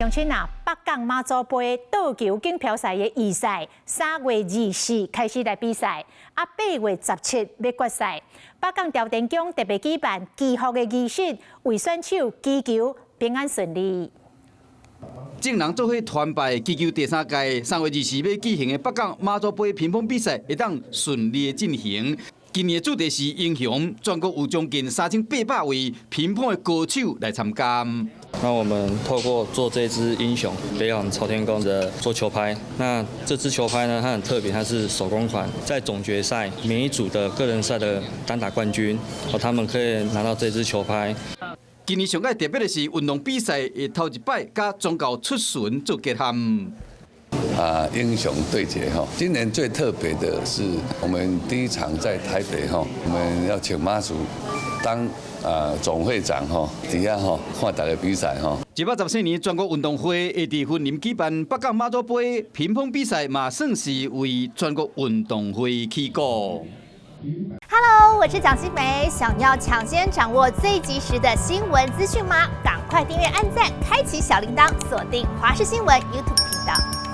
乡亲啊，北港妈祖杯倒球锦标赛的预赛，3月24开始来比赛，啊8月17要决赛。北港朝天宫特别举办祈福的仪式，为选手祈求平安顺利。众人做伙团拜，祈求第3届3月24要举行的北港妈祖杯乒乓比赛会当顺利进行。今年的主题是英雄，全国有将近3800位乒乓的歌手来参加。那我们透过做这支英雄北港朝天宫的做球拍，那这支球拍呢，它很特别，它是手工款，在总决赛每一组的个人赛的单打冠军，他们可以拿到这支球拍。今年上届特别的是运动比赛的头一摆，甲宗教出巡做结合。英雄对决哈，今年最特别的是我们第一场在台北哈，我们要请妈祖当总会长哈，底下哈看大家比赛哈。114年全国运动会会伫云林举办北港妈祖杯乒乓比赛，嘛算是为全国运动会起鼓。Hello， 我是蒋欣梅。想要抢先掌握最及时的新闻资讯吗？赶快订阅、按赞、开启小铃铛，锁定华视新闻 YouTube 频道。